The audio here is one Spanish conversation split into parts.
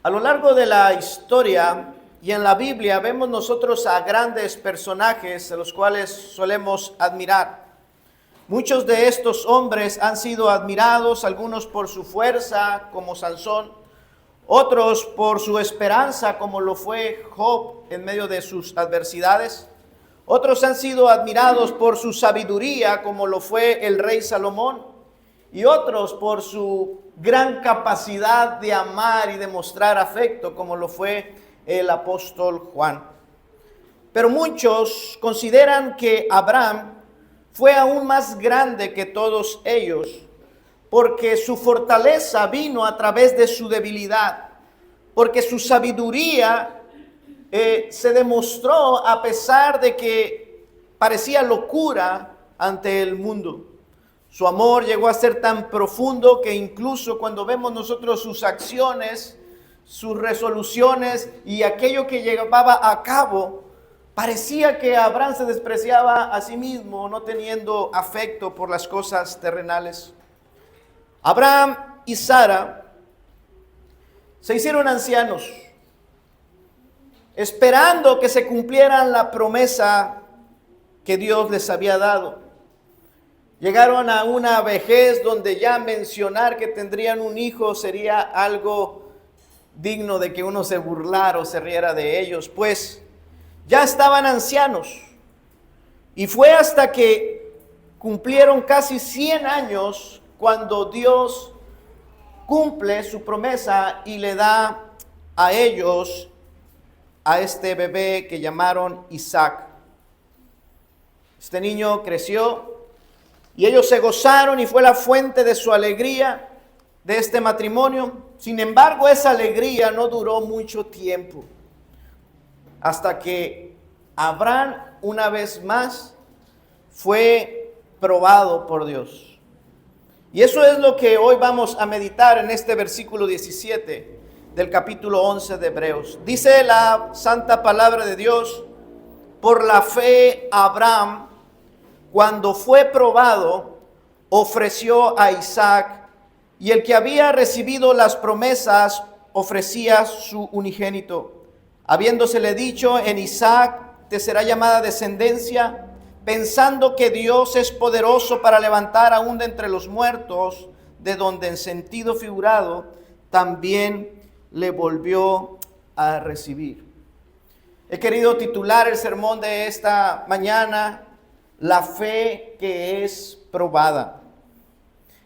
A lo largo de la historia y en la Biblia vemos nosotros a grandes personajes a los cuales solemos admirar. Muchos de estos hombres han sido admirados, algunos por su fuerza, como Sansón, otros por su esperanza, como lo fue Job en medio de sus adversidades. Otros han sido admirados por su sabiduría, como lo fue el rey Salomón, y otros por su gran capacidad de amar y de mostrar afecto, como lo fue el apóstol Juan. Pero muchos consideran que Abraham fue aún más grande que todos ellos, porque su fortaleza vino a través de su debilidad, porque su sabiduría se demostró a pesar de que parecía locura ante el mundo. Su amor llegó a ser tan profundo que incluso cuando vemos nosotros sus acciones, sus resoluciones y aquello que llevaba a cabo, parecía que Abraham se despreciaba a sí mismo, no teniendo afecto por las cosas terrenales. Abraham y Sara se hicieron ancianos, esperando que se cumplieran la promesa que Dios les había dado. Llegaron a una vejez donde ya mencionar que tendrían un hijo sería algo digno de que uno se burlara o se riera de ellos, pues ya estaban ancianos. Y fue hasta que cumplieron casi 100 años cuando Dios cumple su promesa y le da a ellos a este bebé que llamaron Isaac. Este niño creció y ellos se gozaron y fue la fuente de su alegría de este matrimonio. Sin embargo, esa alegría no duró mucho tiempo, hasta que Abraham una vez más fue probado por Dios. Y eso es lo que hoy vamos a meditar en este versículo 17 del capítulo 11 de Hebreos. Dice la santa palabra de Dios: por la fe Abraham, cuando fue probado, ofreció a Isaac, y el que había recibido las promesas ofrecía su unigénito, habiéndosele dicho: en Isaac te será llamada descendencia, pensando que Dios es poderoso para levantar aún de entre los muertos, de donde en sentido figurado también le volvió a recibir. He querido titular el sermón de esta mañana: la fe que es probada.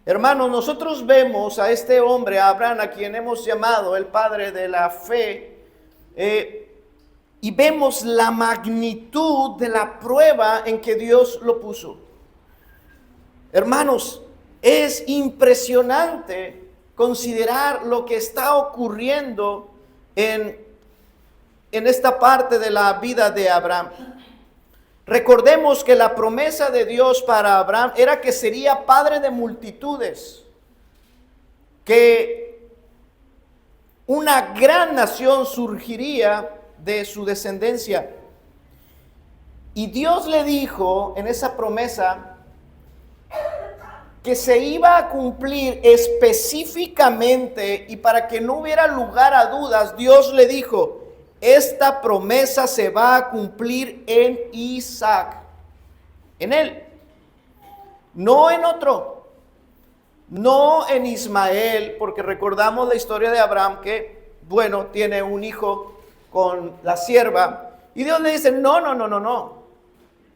Hermanos, nosotros vemos a este hombre, a Abraham, a quien hemos llamado el padre de la fe, y vemos la magnitud de la prueba en que Dios lo puso. Hermanos, es impresionante considerar lo que está ocurriendo en esta parte de la vida de Abraham. Recordemos que la promesa de Dios para Abraham era que sería padre de multitudes, que una gran nación surgiría de su descendencia. Y Dios le dijo en esa promesa que se iba a cumplir específicamente, y para que no hubiera lugar a dudas, Dios le dijo: esta promesa se va a cumplir en Isaac, en él, no en otro, no en Ismael, porque recordamos la historia de Abraham que, bueno, tiene un hijo con la sierva, y Dios le dice: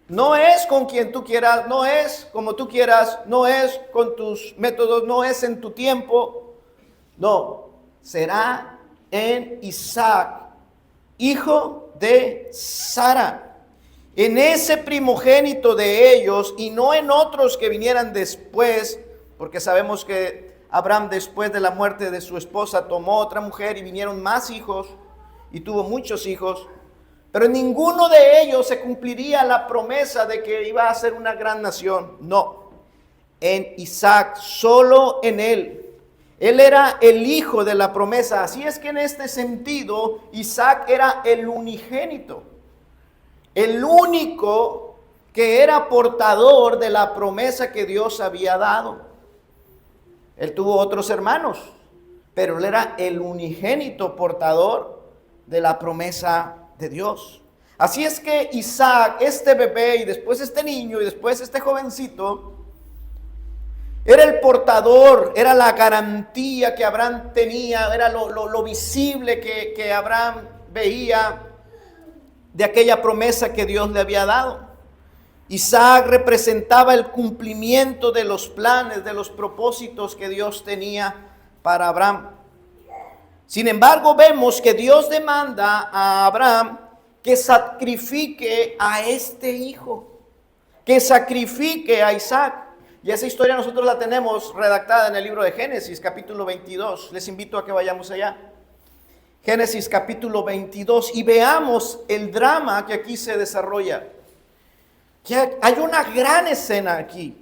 no es con quien tú quieras, no es como tú quieras, no es con tus métodos, no es en tu tiempo, no, será en Isaac, hijo de Sara, en ese primogénito de ellos, y no en otros que vinieran después, porque sabemos que Abraham, después de la muerte de su esposa, tomó otra mujer y vinieron más hijos y tuvo muchos hijos, pero en ninguno de ellos se cumpliría la promesa de que iba a ser una gran nación. No, en Isaac, solo en él. Él era el hijo de la promesa. Así es que en este sentido, Isaac era el unigénito, el único que era portador de la promesa que Dios había dado. Él tuvo otros hermanos, pero él era el unigénito portador de la promesa de Dios. Así es que Isaac, este bebé y después este niño y después este jovencito, era el portador, era la garantía que Abraham tenía, era lo visible que Abraham veía de aquella promesa que Dios le había dado. Isaac representaba el cumplimiento de los planes, de los propósitos que Dios tenía para Abraham. Sin embargo, vemos que Dios demanda a Abraham que sacrifique a este hijo, que sacrifique a Isaac. Y esa historia nosotros la tenemos redactada en el libro de Génesis, capítulo 22. Les invito a que vayamos allá. Génesis capítulo 22 y veamos el drama que aquí se desarrolla. Que hay una gran escena aquí.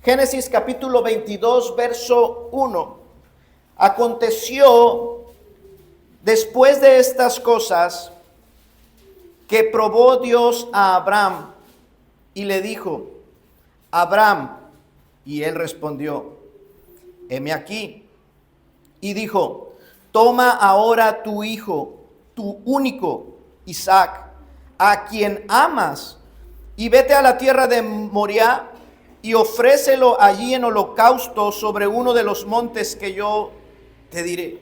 Génesis capítulo 22, verso 1. Aconteció después de estas cosas que probó Dios a Abraham y le dijo: Abraham, y él respondió: heme aquí. Y dijo: toma ahora tu hijo, tu único, Isaac, a quien amas, y vete a la tierra de Moriah y ofrécelo allí en holocausto sobre uno de los montes que yo te diré.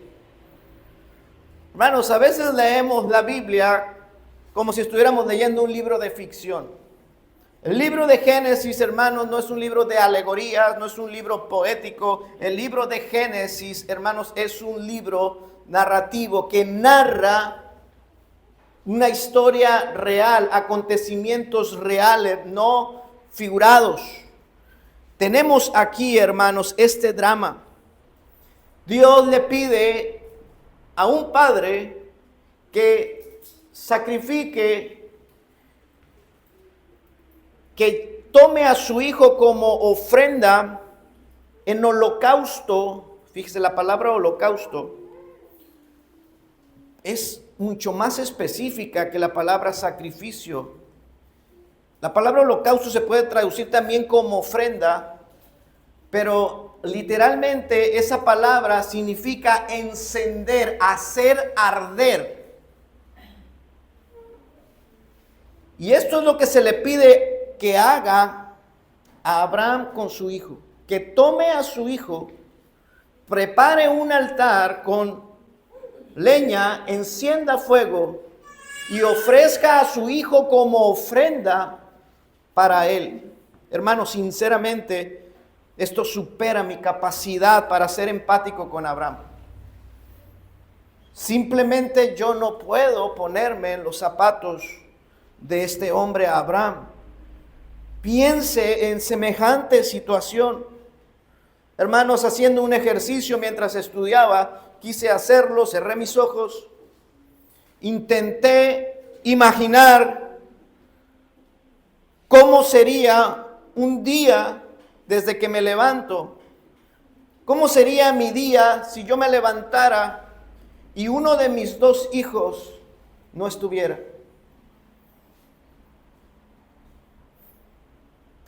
Hermanos, a veces leemos la Biblia como si estuviéramos leyendo un libro de ficción. El libro de Génesis, hermanos, no es un libro de alegorías, no es un libro poético. El libro de Génesis, hermanos, es un libro narrativo que narra una historia real, acontecimientos reales, no figurados. Tenemos aquí, hermanos, este drama. Dios le pide a un padre que sacrifique, que tome a su hijo como ofrenda en holocausto. Fíjese, la palabra holocausto es mucho más específica que la palabra sacrificio. La palabra holocausto se puede traducir también como ofrenda, pero literalmente esa palabra significa encender, hacer arder. Y esto es lo que se le pide que haga a Abraham con su hijo, que tome a su hijo, prepare un altar con leña, encienda fuego y ofrezca a su hijo como ofrenda para él. Hermanos, sinceramente, esto supera mi capacidad para ser empático con Abraham. Simplemente yo no puedo ponerme en los zapatos de este hombre Abraham. Piense en semejante situación. Hermanos, haciendo un ejercicio mientras estudiaba, quise hacerlo, cerré mis ojos, intenté imaginar cómo sería un día desde que me levanto. ¿Cómo sería mi día si yo me levantara y uno de mis dos hijos no estuviera?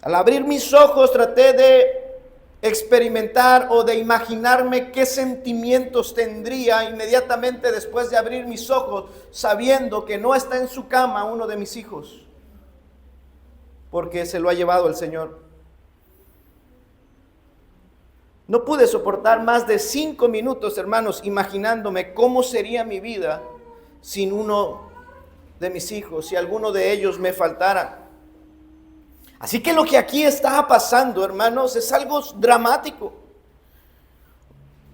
Al abrir mis ojos traté de experimentar o de imaginarme qué sentimientos tendría inmediatamente después de abrir mis ojos, sabiendo que no está en su cama uno de mis hijos, porque se lo ha llevado el Señor. No pude soportar más de 5 minutos, hermanos, imaginándome cómo sería mi vida sin uno de mis hijos, si alguno de ellos me faltara. Así que lo que aquí está pasando, hermanos, es algo dramático.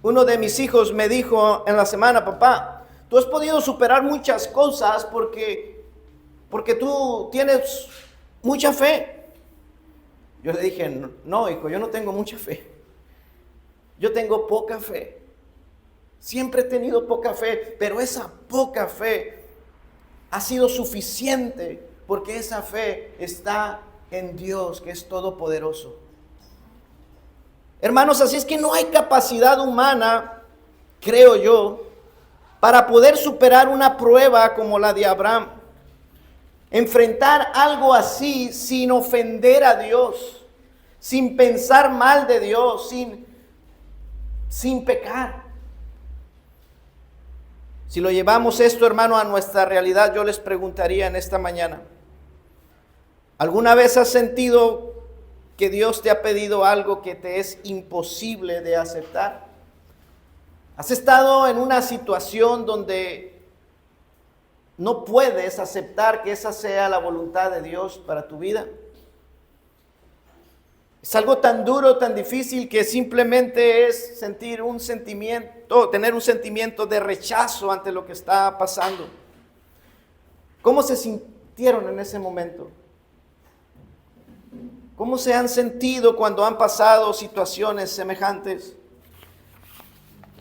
Uno de mis hijos me dijo en la semana: papá, tú has podido superar muchas cosas porque tú tienes mucha fe. Yo le dije: no, hijo, yo no tengo mucha fe. Yo tengo poca fe. Siempre he tenido poca fe, pero esa poca fe ha sido suficiente porque esa fe está en Dios, que es todopoderoso. Hermanos, así es que no hay capacidad humana, creo yo, para poder superar una prueba como la de Abraham. enfrentar algo así sin ofender a Dios, sin pensar mal de Dios, sin pecar. Si lo llevamos esto, hermano, a nuestra realidad, yo les preguntaría en esta mañana, ¿alguna vez has sentido que Dios te ha pedido algo que te es imposible de aceptar? ¿Has estado en una situación donde no puedes aceptar que esa sea la voluntad de Dios para tu vida? Es algo tan duro, tan difícil, que simplemente es tener un sentimiento de rechazo ante lo que está pasando. ¿Cómo se sintieron en ese momento? ¿Cómo se han sentido cuando han pasado situaciones semejantes?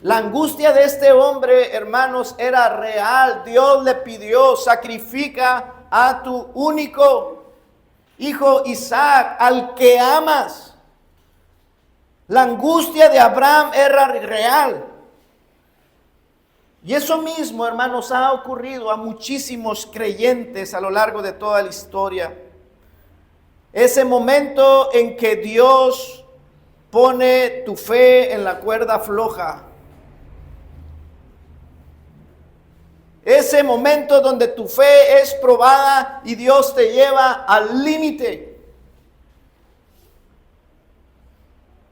La angustia de este hombre, hermanos, era real. Dios le pidió: sacrifica a tu único hijo Isaac, al que amas. La angustia de Abraham era real. Y eso mismo, hermanos, ha ocurrido a muchísimos creyentes a lo largo de toda la historia. Ese momento en que Dios pone tu fe en la cuerda floja. Ese momento donde tu fe es probada y Dios te lleva al límite.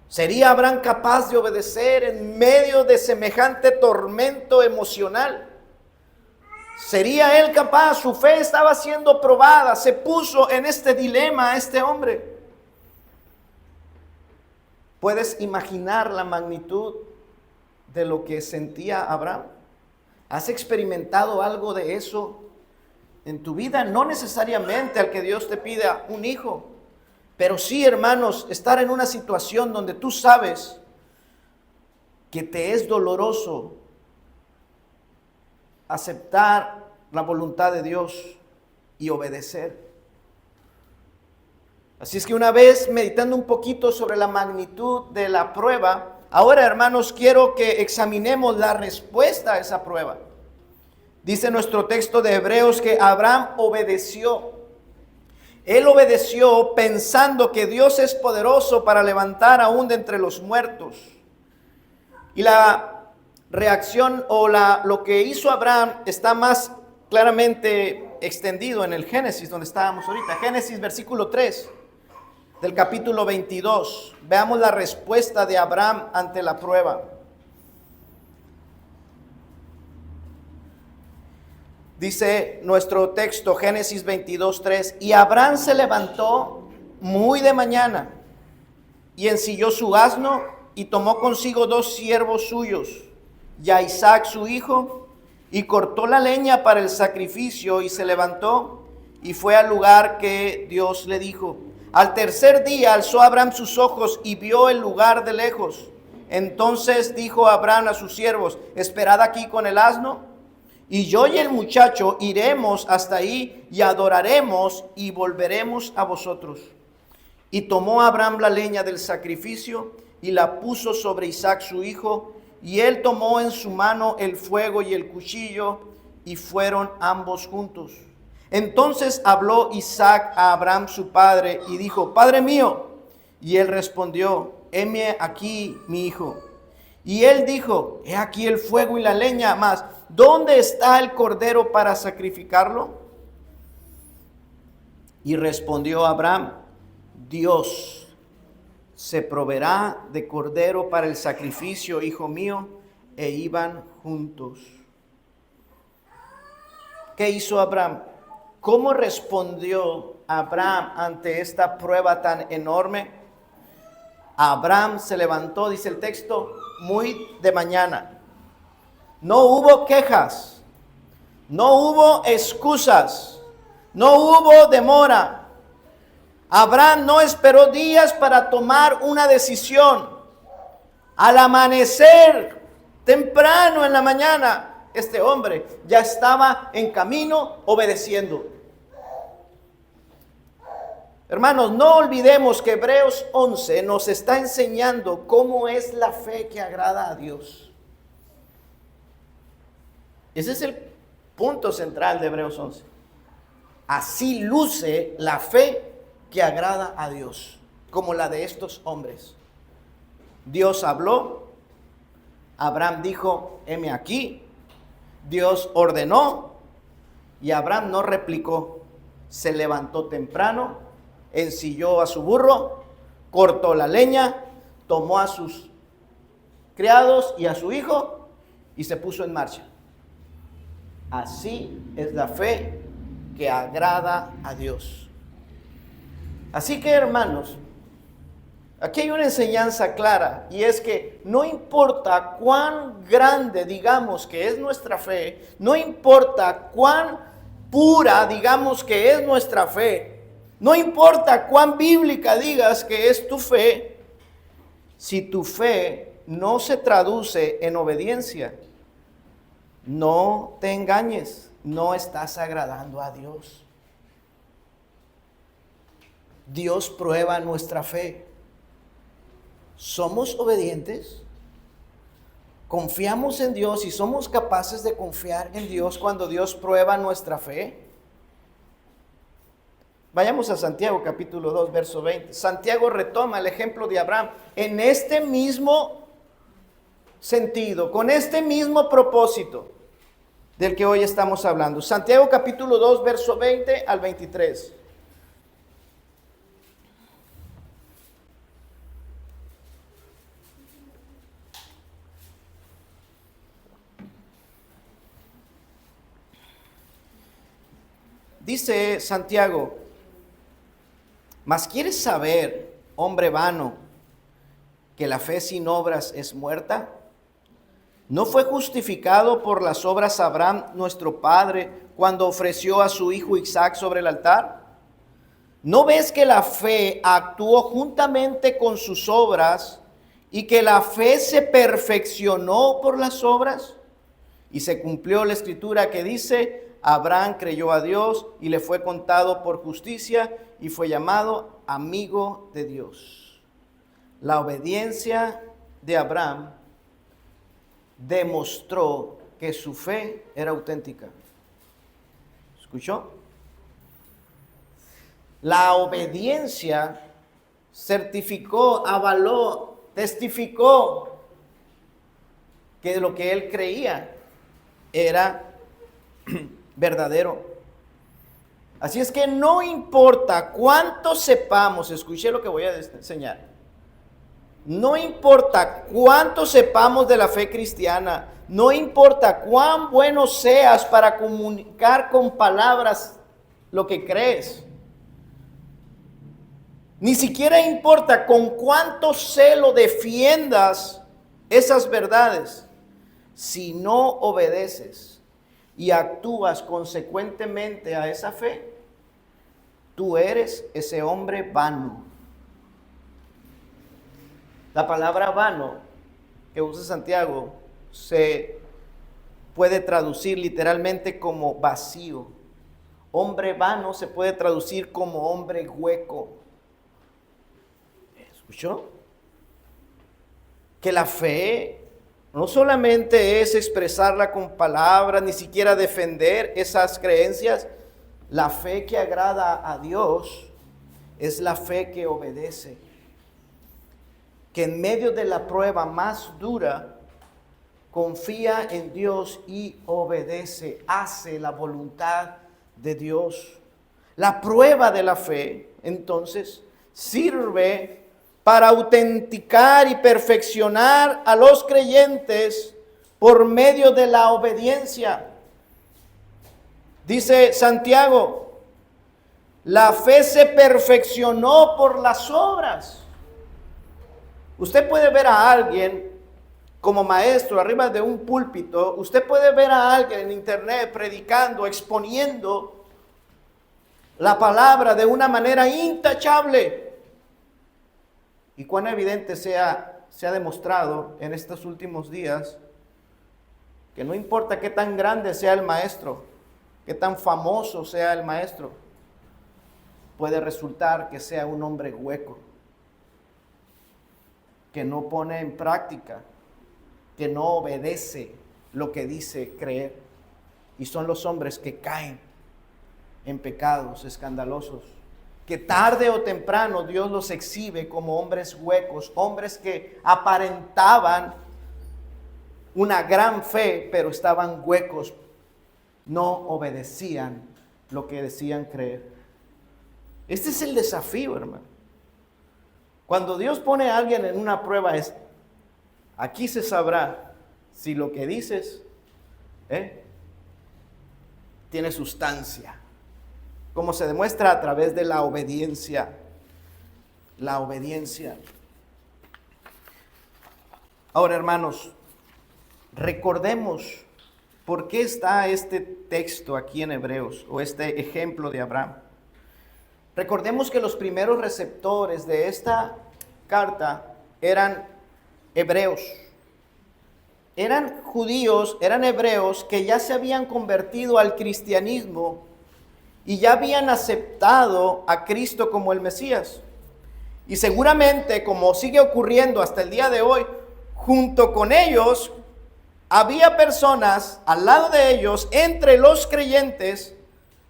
¿Sería Abraham capaz de obedecer en medio de semejante tormento emocional? ¿Sería él capaz? Su fe estaba siendo probada. Se puso en este dilema este hombre. ¿Puedes imaginar la magnitud de lo que sentía Abraham? ¿Has experimentado algo de eso en tu vida? No necesariamente al que Dios te pida un hijo, pero sí, hermanos, estar en una situación donde tú sabes que te es doloroso aceptar la voluntad de Dios y obedecer. Así es que una vez meditando un poquito sobre la magnitud de la prueba, ahora, hermanos, quiero que examinemos la respuesta a esa prueba. Dice nuestro texto de Hebreos que Abraham obedeció. Él obedeció pensando que Dios es poderoso para levantar aún de entre los muertos. Y la reacción o lo que hizo Abraham está más claramente extendido en el Génesis, donde estábamos ahorita. Génesis versículo 3 del capítulo 22. Veamos la respuesta de Abraham ante la prueba. Dice nuestro texto, Génesis 22:3, y Abraham se levantó muy de mañana y ensilló su asno y tomó consigo 2 siervos suyos y a Isaac su hijo, y cortó la leña para el sacrificio y se levantó y fue al lugar que Dios le dijo. Al tercer día alzó Abraham sus ojos y vio el lugar de lejos. Entonces dijo Abraham a sus siervos: esperad aquí con el asno, y yo y el muchacho iremos hasta ahí y adoraremos y volveremos a vosotros. Y tomó Abraham la leña del sacrificio y la puso sobre Isaac su hijo, y él tomó en su mano el fuego y el cuchillo, y fueron ambos juntos. Entonces habló Isaac a Abraham su padre y dijo: Padre mío. Y él respondió: heme aquí, mi hijo. Y él dijo: he aquí el fuego y la leña, mas ¿dónde está el cordero para sacrificarlo? Y respondió Abraham: Dios se proveerá de cordero para el sacrificio, hijo mío. E iban juntos. ¿Qué hizo Abraham? ¿Cómo respondió Abraham ante esta prueba tan enorme? Abraham se levantó, dice el texto, muy de mañana. No hubo quejas, no hubo excusas, no hubo demora. Abraham no esperó días para tomar una decisión. Al amanecer, temprano en la mañana, este hombre ya estaba en camino obedeciendo. Hermanos, no olvidemos que Hebreos 11 nos está enseñando cómo es la fe que agrada a Dios. Ese es el punto central de Hebreos 11. Así luce la fe que agrada a Dios, como la de estos hombres. Dios habló, Abraham dijo, heme aquí. Dios ordenó y Abraham no replicó. Se levantó temprano, ensilló a su burro, cortó la leña, tomó a sus criados y a su hijo y se puso en marcha. Así es la fe que agrada a Dios. Así que, hermanos, aquí hay una enseñanza clara, y es que no importa cuán grande digamos que es nuestra fe, no importa cuán pura digamos que es nuestra fe, no importa cuán bíblica digas que es tu fe, si tu fe no se traduce en obediencia, no te engañes, no estás agradando a Dios. Dios prueba nuestra fe. ¿Somos obedientes? ¿Confiamos en Dios y somos capaces de confiar en Dios cuando Dios prueba nuestra fe? Vayamos a Santiago capítulo 2, verso 20. Santiago retoma el ejemplo de Abraham en este mismo sentido, con este mismo propósito del que hoy estamos hablando. Santiago capítulo 2, verso 20 al 23. Dice Santiago, ¿mas quieres saber, hombre vano, que la fe sin obras es muerta? ¿No fue justificado por las obras Abraham, nuestro padre, cuando ofreció a su hijo Isaac sobre el altar? ¿No ves que la fe actuó juntamente con sus obras y que la fe se perfeccionó por las obras? Y se cumplió la escritura que dice, Abraham creyó a Dios y le fue contado por justicia y fue llamado amigo de Dios. La obediencia de Abraham demostró que su fe era auténtica. ¿Escuchó? La obediencia certificó, avaló, testificó que lo que él creía era verdadero. Así es que no importa cuánto sepamos, escuché lo que voy a enseñar. No importa cuánto sepamos de la fe cristiana, no importa cuán bueno seas para comunicar con palabras lo que crees. Ni siquiera importa con cuánto celo defiendas esas verdades. Si no obedeces y actúas consecuentemente a esa fe, tú eres ese hombre vano. La palabra vano que usa Santiago se puede traducir literalmente como vacío. Hombre vano se puede traducir como hombre hueco. ¿Escuchó? Que la fe no solamente es expresarla con palabras, ni siquiera defender esas creencias. La fe que agrada a Dios es la fe que obedece. Que en medio de la prueba más dura, confía en Dios y obedece, hace la voluntad de Dios. La prueba de la fe, entonces, sirve para autenticar y perfeccionar a los creyentes por medio de la obediencia. Dice Santiago, la fe se perfeccionó por las obras. Usted puede ver a alguien como maestro arriba de un púlpito, usted puede ver a alguien en internet predicando, exponiendo la palabra de una manera intachable. Y cuán evidente se ha demostrado en estos últimos días que no importa qué tan grande sea el maestro, qué tan famoso sea el maestro, puede resultar que sea un hombre hueco, que no pone en práctica, que no obedece lo que dice creer. Y son los hombres que caen. en pecados escandalosos, que tarde o temprano Dios los exhibe como hombres huecos, hombres que aparentaban una gran fe, pero estaban huecos, no obedecían lo que decían creer. Este es el desafío, hermano. Cuando Dios pone a alguien en una prueba, aquí se sabrá si lo que dices tiene sustancia, como se demuestra a través de la obediencia. La obediencia. Ahora, hermanos, recordemos por qué está este texto aquí en Hebreos, o este ejemplo de Abraham. Recordemos que los primeros receptores de esta carta eran hebreos. Eran judíos, eran hebreos que ya se habían convertido al cristianismo y ya habían aceptado a Cristo como el Mesías. Y seguramente, como sigue ocurriendo hasta el día de hoy, junto con ellos había personas al lado de ellos, entre los creyentes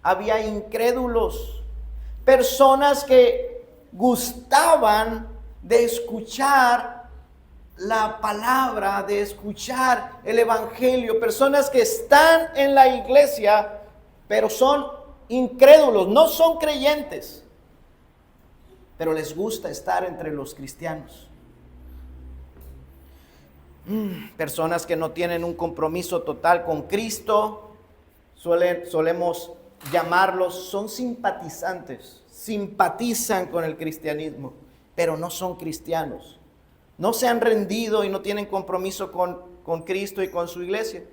había incrédulos. Personas que gustaban de escuchar la palabra, de escuchar el evangelio. Personas que están en la iglesia, pero son incrédulos, no son creyentes, pero les gusta estar entre los cristianos. Personas que no tienen un compromiso total con Cristo, solemos llamarlos, son simpatizantes, simpatizan con el cristianismo, pero no son cristianos. No se han rendido y no tienen compromiso con Cristo y con su iglesia.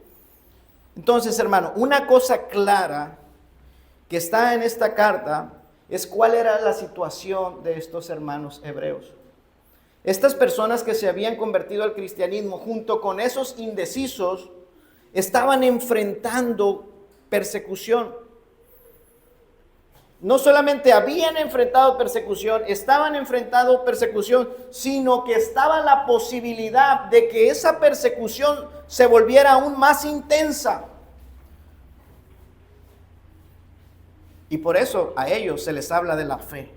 Entonces, hermano, una cosa clara que está en esta carta es cuál era la situación de estos hermanos hebreos. Estas personas que se habían convertido al cristianismo, junto con esos indecisos, estaban enfrentando persecución. No solamente habían enfrentado persecución, estaban enfrentando persecución, sino que estaba la posibilidad de que esa persecución se volviera aún más intensa. Y por eso a ellos se les habla de la fe.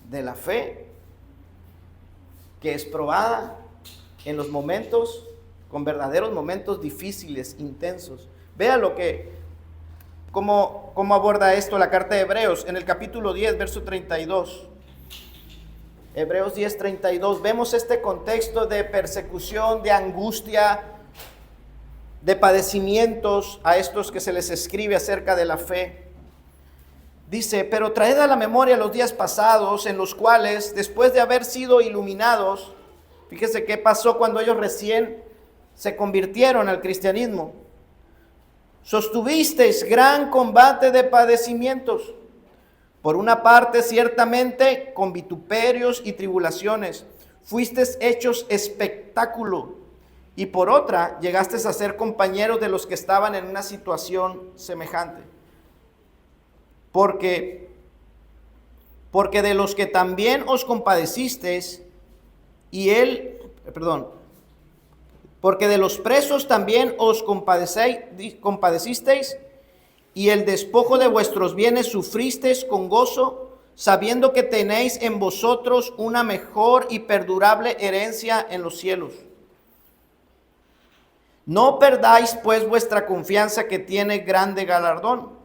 De la fe que es probada en los momentos, con verdaderos momentos difíciles, intensos. Vea cómo aborda esto la carta de Hebreos en el capítulo 10, verso 32. Hebreos 10, 32. Vemos este contexto de persecución, de angustia, de padecimientos a estos que se les escribe acerca de la fe. Dice: pero traed a la memoria los días pasados, en los cuales, después de haber sido iluminados, fíjese qué pasó cuando ellos recién se convirtieron al cristianismo. Sostuvisteis gran combate de padecimientos. Por una parte, ciertamente, con vituperios y tribulaciones, fuisteis hechos espectáculo. Y por otra, llegasteis a ser compañeros de los que estaban en una situación semejante. Porque de los que también os compadecisteis, porque de los presos también os compadecisteis, y el despojo de vuestros bienes sufristeis con gozo, sabiendo que tenéis en vosotros una mejor y perdurable herencia en los cielos. No perdáis pues vuestra confianza, que tiene grande galardón,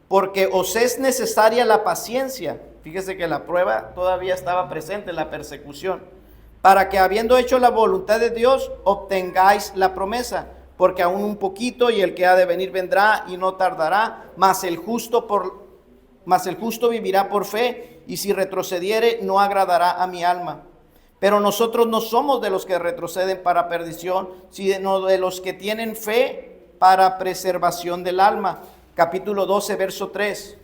porque os es necesaria la paciencia. Fíjese que la prueba todavía estaba presente, la persecución, para que, habiendo hecho la voluntad de Dios, obtengáis la promesa. Porque aún un poquito, y el que ha de venir vendrá y no tardará, mas el justo vivirá por fe, y si retrocediere no agradará a mi alma. Pero nosotros no somos de los que retroceden para perdición, sino de los que tienen fe para preservación del alma. Capítulo 12, verso 3.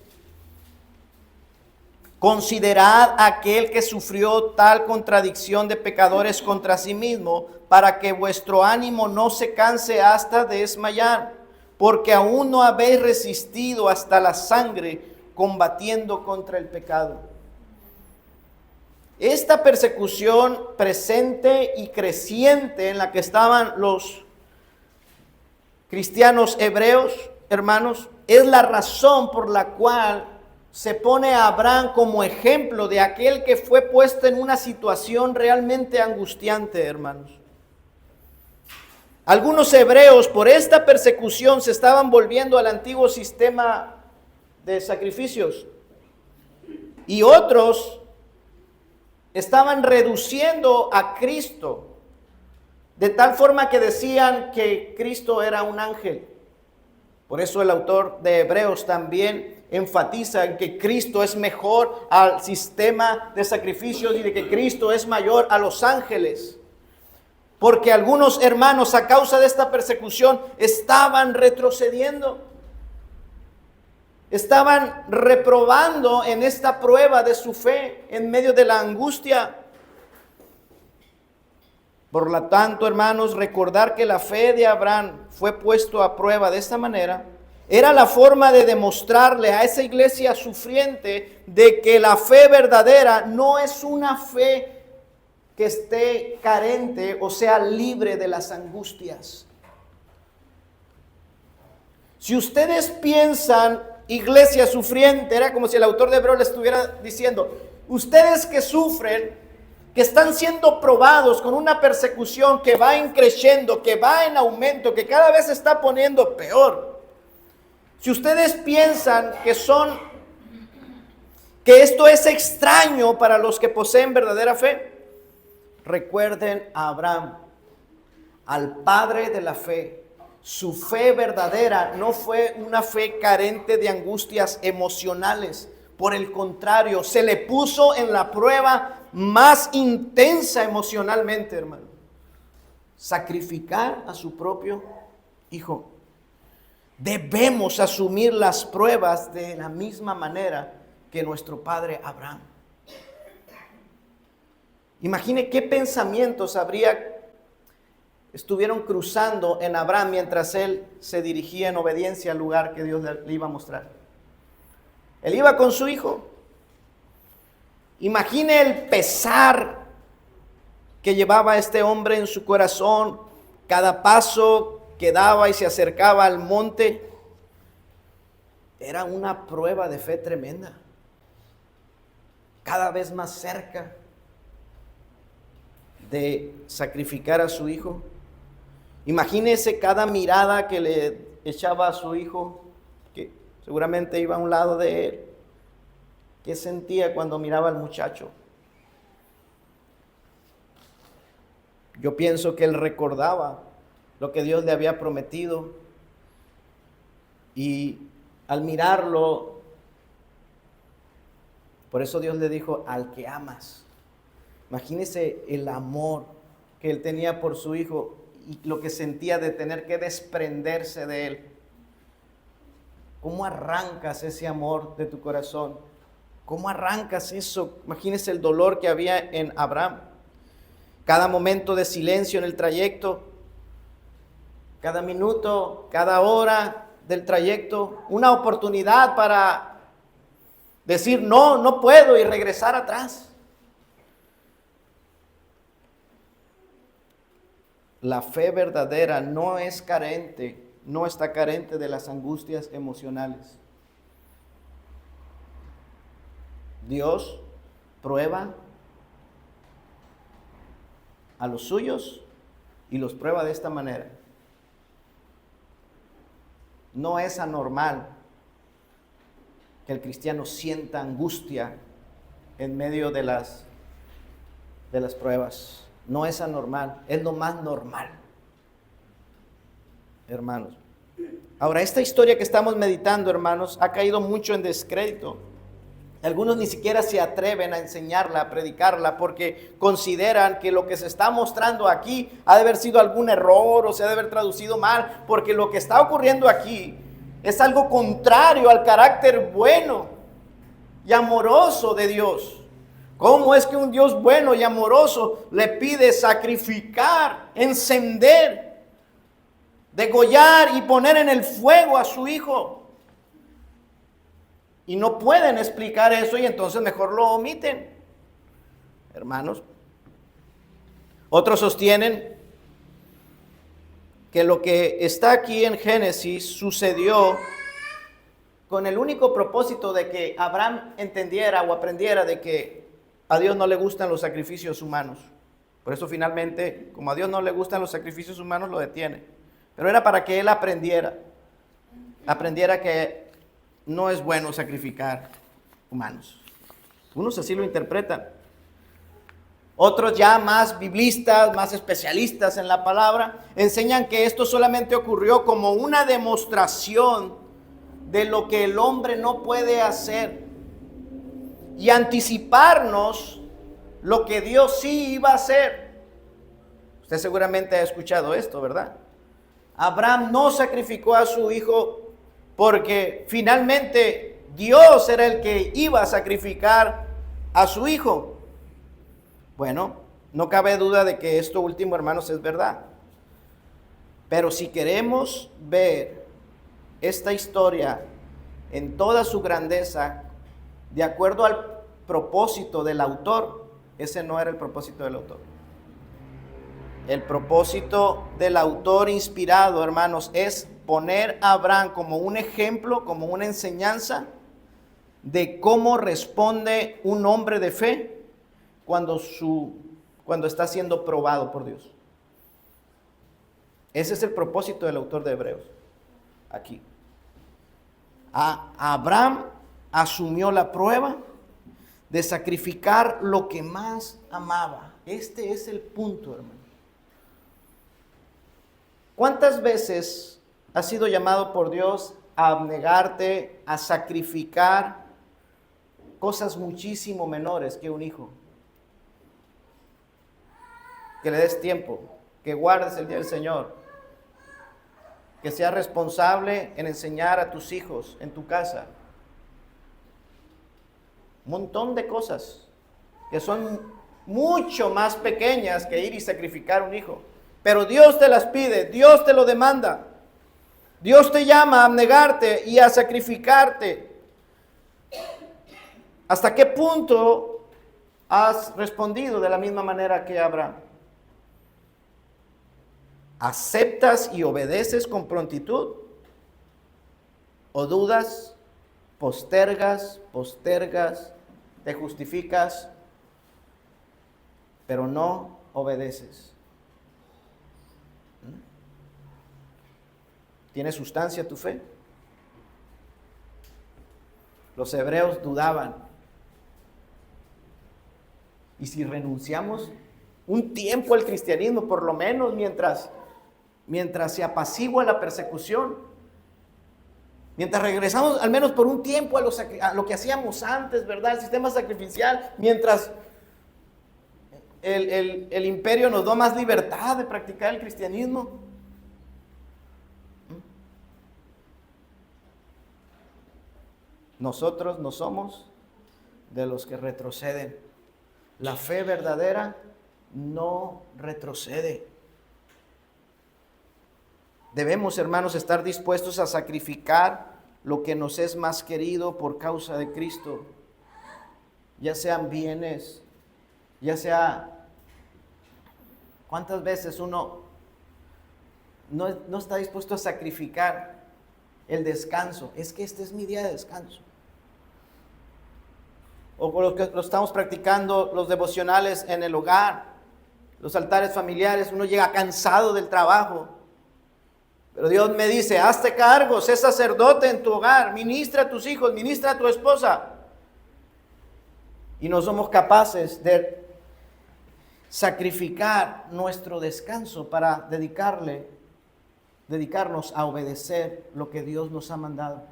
Considerad aquel que sufrió tal contradicción de pecadores contra sí mismo, para que vuestro ánimo no se canse hasta desmayar, porque aún no habéis resistido hasta la sangre, combatiendo contra el pecado. Esta persecución presente y creciente en la que estaban los cristianos hebreos, hermanos, es la razón por la cual se pone a Abraham como ejemplo de aquel que fue puesto en una situación realmente angustiante, hermanos. Algunos hebreos por esta persecución se estaban volviendo al antiguo sistema de sacrificios y otros estaban reduciendo a Cristo de tal forma que decían que Cristo era un ángel. Por eso el autor de Hebreos también enfatiza en que Cristo es mejor al sistema de sacrificios y de que Cristo es mayor a los ángeles. Porque algunos hermanos a causa de esta persecución estaban retrocediendo. Estaban reprobando en esta prueba de su fe en medio de la angustia. Por lo tanto, hermanos, recordar que la fe de Abraham fue puesto a prueba de esta manera era la forma de demostrarle a esa iglesia sufriente de que la fe verdadera no es una fe que esté carente o sea libre de las angustias. Si ustedes piensan, iglesia sufriente, era como si el autor de Hebreos le estuviera diciendo, ustedes que sufren, que están siendo probados con una persecución que va creciendo, que va en aumento, que cada vez se está poniendo peor. Si ustedes piensan que esto es extraño para los que poseen verdadera fe, recuerden a Abraham, al padre de la fe. Su fe verdadera no fue una fe carente de angustias emocionales. Por el contrario, se le puso en la prueba más intensa emocionalmente, hermano. Sacrificar a su propio hijo. Debemos asumir las pruebas de la misma manera que nuestro padre Abraham. Imagine qué pensamientos estuvieron cruzando en Abraham mientras él se dirigía en obediencia al lugar que Dios le iba a mostrar. Él iba con su hijo. Imagine el pesar que llevaba este hombre en su corazón, cada paso que daba y se acercaba al monte. Era una prueba de fe tremenda. Cada vez más cerca de sacrificar a su hijo. Imagínese cada mirada que le echaba a su hijo, que seguramente iba a un lado de él. ¿Qué sentía cuando miraba al muchacho? Yo pienso que él recordaba lo que Dios le había prometido y al mirarlo, por eso Dios le dijo, al que amas. Imagínese el amor que él tenía por su hijo y lo que sentía de tener que desprenderse de él. ¿Cómo arrancas ese amor de tu corazón? ¿Cómo arrancas eso? Imagínese el dolor que había en Abraham. Cada momento de silencio en el trayecto, cada minuto, cada hora del trayecto, una oportunidad para decir no, no puedo y regresar atrás. La fe verdadera no está carente de las angustias emocionales. Dios prueba a los suyos y los prueba de esta manera. No es anormal que el cristiano sienta angustia en medio de las pruebas. No es anormal, es lo más normal, hermanos. Ahora, esta historia que estamos meditando, hermanos, ha caído mucho en descrédito. Algunos ni siquiera se atreven a enseñarla, a predicarla, porque consideran que lo que se está mostrando aquí ha de haber sido algún error o se ha de haber traducido mal, porque lo que está ocurriendo aquí es algo contrario al carácter bueno y amoroso de Dios. ¿Cómo es que un Dios bueno y amoroso le pide sacrificar, encender, degollar y poner en el fuego a su hijo? Y no pueden explicar eso y entonces mejor lo omiten, hermanos. Otros sostienen que lo que está aquí en Génesis sucedió con el único propósito de que Abraham entendiera o aprendiera de que a Dios no le gustan los sacrificios humanos. Por eso finalmente, como a Dios no le gustan los sacrificios humanos, lo detiene. Pero era para que él aprendiera que no es bueno sacrificar humanos. Unos así lo interpretan. Otros ya más biblistas, más especialistas en la palabra, enseñan que esto solamente ocurrió como una demostración de lo que el hombre no puede hacer y anticiparnos lo que Dios sí iba a hacer. Usted seguramente ha escuchado esto, ¿verdad? Abraham no sacrificó a su hijo porque finalmente Dios era el que iba a sacrificar a su hijo. Bueno, no cabe duda de que esto último, hermanos, es verdad. Pero si queremos ver esta historia en toda su grandeza, de acuerdo al propósito del autor, ese no era el propósito del autor. El propósito del autor inspirado, hermanos, es poner a Abraham como un ejemplo, como una enseñanza de cómo responde un hombre de fe cuando está siendo probado por Dios. Ese es el propósito del autor de Hebreos. Aquí. Abraham asumió la prueba de sacrificar lo que más amaba. Este es el punto, hermano. ¿Cuántas veces has sido llamado por Dios a abnegarte, a sacrificar cosas muchísimo menores que un hijo? Que le des tiempo, que guardes el día del Señor, que seas responsable en enseñar a tus hijos en tu casa. Un montón de cosas que son mucho más pequeñas que ir y sacrificar un hijo. Pero Dios te las pide, Dios te lo demanda. Dios te llama a abnegarte y a sacrificarte. ¿Hasta qué punto has respondido de la misma manera que Abraham? ¿Aceptas y obedeces con prontitud? ¿O dudas, postergas, te justificas, pero no obedeces? ¿Tiene sustancia tu fe? Los hebreos dudaban. ¿Y si renunciamos un tiempo al cristianismo, por lo menos mientras se apacigua la persecución? Mientras regresamos al menos por un tiempo a lo que hacíamos antes, ¿verdad? El sistema sacrificial, mientras el imperio nos da más libertad de practicar el cristianismo. Nosotros no somos de los que retroceden. La fe verdadera no retrocede. Debemos, hermanos, estar dispuestos a sacrificar lo que nos es más querido por causa de Cristo. Ya sean bienes, ya sea... ¿Cuántas veces uno no está dispuesto a sacrificar el descanso? Es que este es mi día de descanso. O con lo que lo estamos practicando, los devocionales en el hogar, los altares familiares, uno llega cansado del trabajo. Pero Dios me dice, hazte cargo, sé sacerdote en tu hogar, ministra a tus hijos, ministra a tu esposa. Y no somos capaces de sacrificar nuestro descanso para dedicarnos a obedecer lo que Dios nos ha mandado.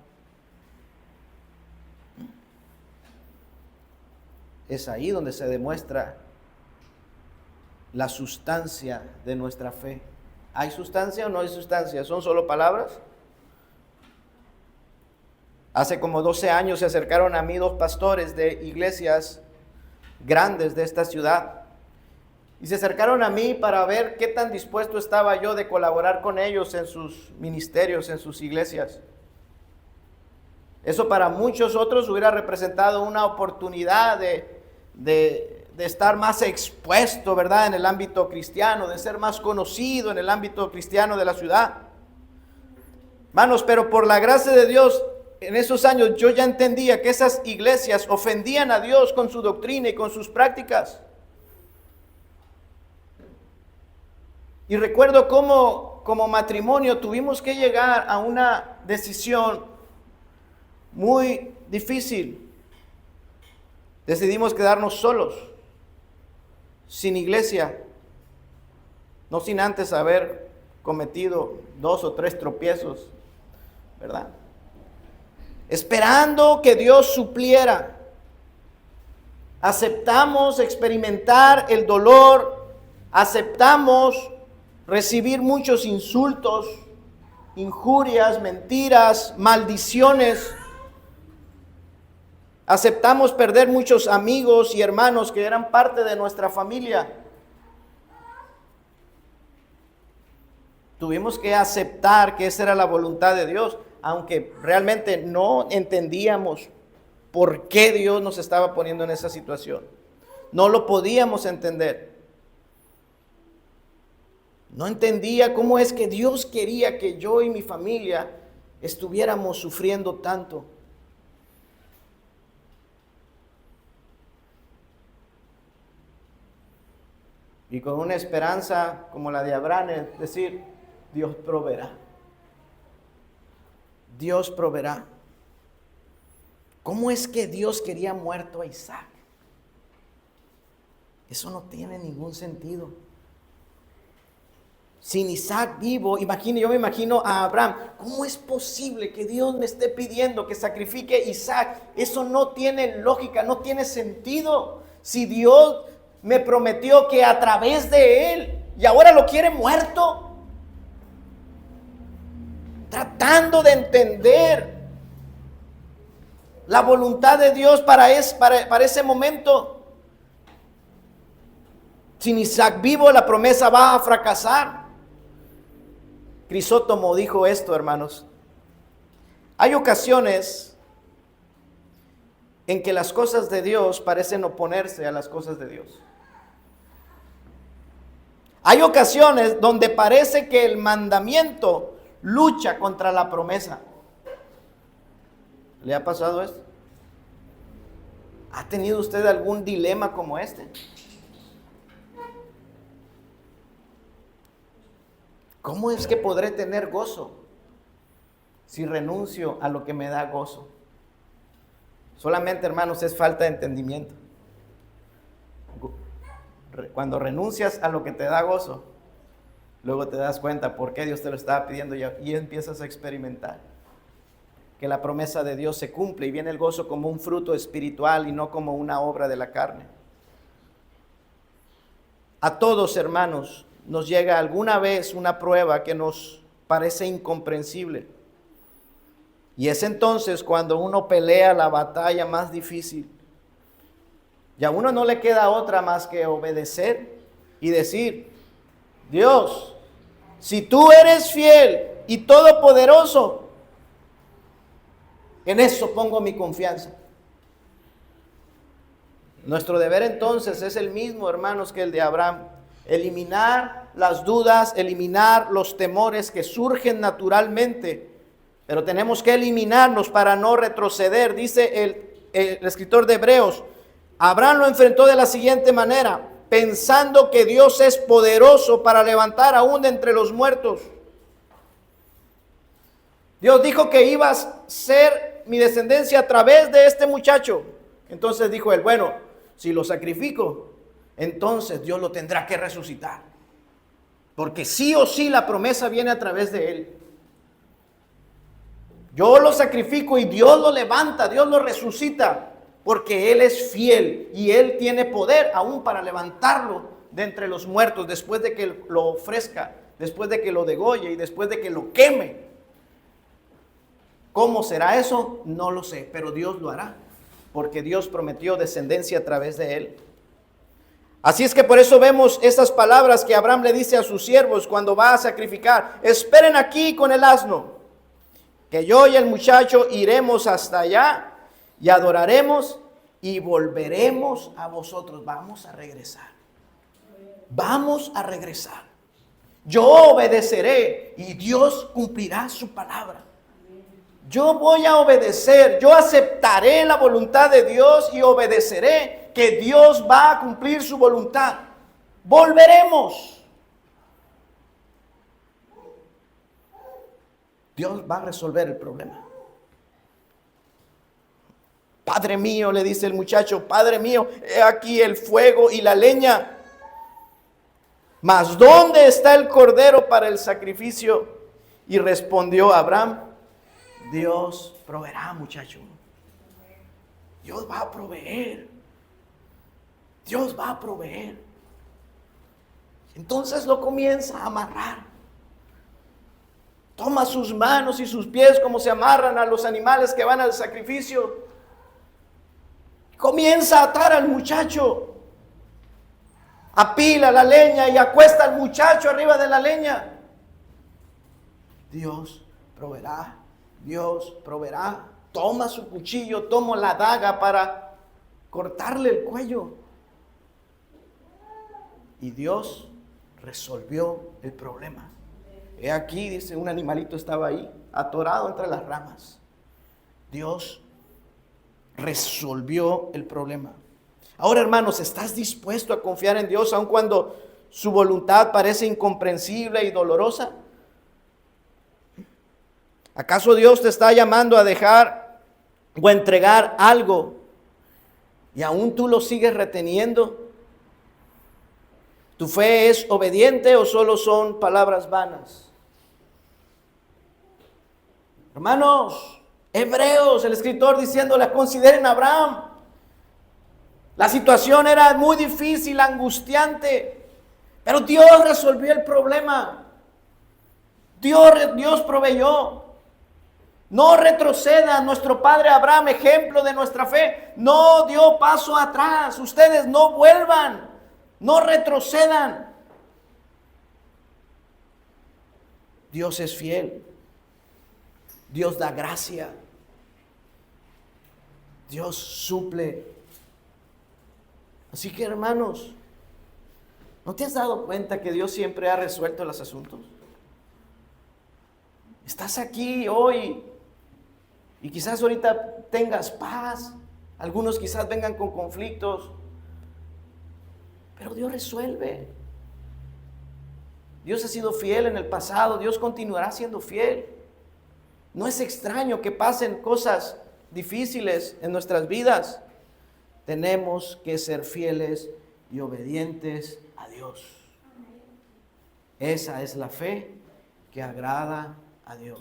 Es ahí donde se demuestra la sustancia de nuestra fe. ¿Hay sustancia o no hay sustancia? ¿Son solo palabras? Hace como 12 años se acercaron a mí 2 pastores de iglesias grandes de esta ciudad. Y se acercaron a mí para ver qué tan dispuesto estaba yo de colaborar con ellos en sus ministerios, en sus iglesias. Eso para muchos otros hubiera representado una oportunidad de estar más expuesto, ¿verdad?, en el ámbito cristiano, de ser más conocido en el ámbito cristiano de la ciudad. Hermanos, pero por la gracia de Dios, en esos años yo ya entendía que esas iglesias ofendían a Dios con su doctrina y con sus prácticas. Y recuerdo cómo como matrimonio tuvimos que llegar a una decisión muy difícil. Decidimos quedarnos solos, sin iglesia, no sin antes haber cometido 2 o 3 tropiezos, ¿verdad? Esperando que Dios supliera. Aceptamos experimentar el dolor, aceptamos recibir muchos insultos, injurias, mentiras, maldiciones. Aceptamos perder muchos amigos y hermanos que eran parte de nuestra familia. Tuvimos que aceptar que esa era la voluntad de Dios, aunque realmente no entendíamos por qué Dios nos estaba poniendo en esa situación. No lo podíamos entender. No entendía cómo es que Dios quería que yo y mi familia estuviéramos sufriendo tanto. Y con una esperanza como la de Abraham, es decir, Dios proveerá. Dios proveerá. ¿Cómo es que Dios quería muerto a Isaac? Eso no tiene ningún sentido. Sin Isaac vivo, yo me imagino a Abraham. ¿Cómo es posible que Dios me esté pidiendo que sacrifique a Isaac? Eso no tiene lógica, no tiene sentido. Si Dios me prometió que a través de él, y ahora lo quiere muerto. Tratando de entender la voluntad de Dios para ese momento. Sin Isaac vivo, la promesa va a fracasar. Crisóstomo dijo esto, hermanos. Hay ocasiones en que las cosas de Dios parecen oponerse a las cosas de Dios. Hay ocasiones donde parece que el mandamiento lucha contra la promesa. ¿Le ha pasado esto? ¿Ha tenido usted algún dilema como este? ¿Cómo es que podré tener gozo si renuncio a lo que me da gozo? Solamente, hermanos, es falta de entendimiento. Cuando renuncias a lo que te da gozo, luego te das cuenta por qué Dios te lo estaba pidiendo y empiezas a experimentar que la promesa de Dios se cumple y viene el gozo como un fruto espiritual y no como una obra de la carne. A todos, hermanos, nos llega alguna vez una prueba que nos parece incomprensible. Y es entonces cuando uno pelea la batalla más difícil. Y a uno no le queda otra más que obedecer y decir: Dios, si tú eres fiel y todopoderoso, en eso pongo mi confianza. Nuestro deber entonces es el mismo, hermanos, que el de Abraham. Eliminar las dudas, eliminar los temores que surgen naturalmente, pero tenemos que eliminarnos para no retroceder. Dice el escritor de Hebreos, Abraham lo enfrentó de la siguiente manera: pensando que Dios es poderoso para levantar aún de entre los muertos. Dios dijo que iba a ser mi descendencia a través de este muchacho. Entonces dijo él: bueno, si lo sacrifico, entonces Dios lo tendrá que resucitar. Porque sí o sí la promesa viene a través de él. Yo lo sacrifico y Dios lo levanta, Dios lo resucita. Porque Él es fiel y Él tiene poder aún para levantarlo de entre los muertos después de que lo ofrezca, después de que lo degolle y después de que lo queme. ¿Cómo será eso? No lo sé, pero Dios lo hará, porque Dios prometió descendencia a través de Él. Así es que por eso vemos estas palabras que Abraham le dice a sus siervos cuando va a sacrificar: esperen aquí con el asno, que yo y el muchacho iremos hasta allá y adoraremos y volveremos a vosotros. Vamos a regresar. Vamos a regresar. Yo obedeceré y Dios cumplirá su palabra. Yo voy a obedecer, yo aceptaré la voluntad de Dios y obedeceré que Dios va a cumplir su voluntad. Volveremos. Dios va a resolver el problema. Padre mío, le dice el muchacho, Padre mío, he aquí el fuego y la leña. Mas ¿dónde está el cordero para el sacrificio? Y respondió Abraham, Dios proveerá, muchacho. Dios va a proveer. Dios va a proveer. Entonces lo comienza a amarrar. Toma sus manos y sus pies como se amarran a los animales que van al sacrificio. Comienza a atar al muchacho. Apila la leña y acuesta al muchacho arriba de la leña. Dios proveerá. Dios proveerá. Toma su cuchillo, toma la daga para cortarle el cuello. Y Dios resolvió el problema. He aquí, dice, un animalito estaba ahí, atorado entre las ramas. Dios resolvió el problema. Ahora, hermanos, ¿estás dispuesto a confiar en Dios aun cuando su voluntad parece incomprensible y dolorosa? ¿Acaso Dios te está llamando a dejar o a entregar algo y aún tú lo sigues reteniendo? ¿Tu fe es obediente o solo son palabras vanas? Hermanos, Hebreos, el escritor diciéndole, consideren a Abraham. La situación era muy difícil, angustiante, pero Dios resolvió el problema. Dios proveyó. No retroceda. Nuestro padre Abraham, ejemplo de nuestra fe, no dio paso atrás. Ustedes no vuelvan, no retrocedan. Dios es fiel. Dios da gracia. Dios suple. Así que, hermanos, ¿no te has dado cuenta que Dios siempre ha resuelto los asuntos? Estás aquí hoy y quizás ahorita tengas paz. Algunos quizás vengan con conflictos, pero Dios resuelve. Dios ha sido fiel en el pasado, Dios continuará siendo fiel. No es extraño que pasen cosas difíciles en nuestras vidas. Tenemos que ser fieles y obedientes a Dios. Esa es la fe que agrada a Dios.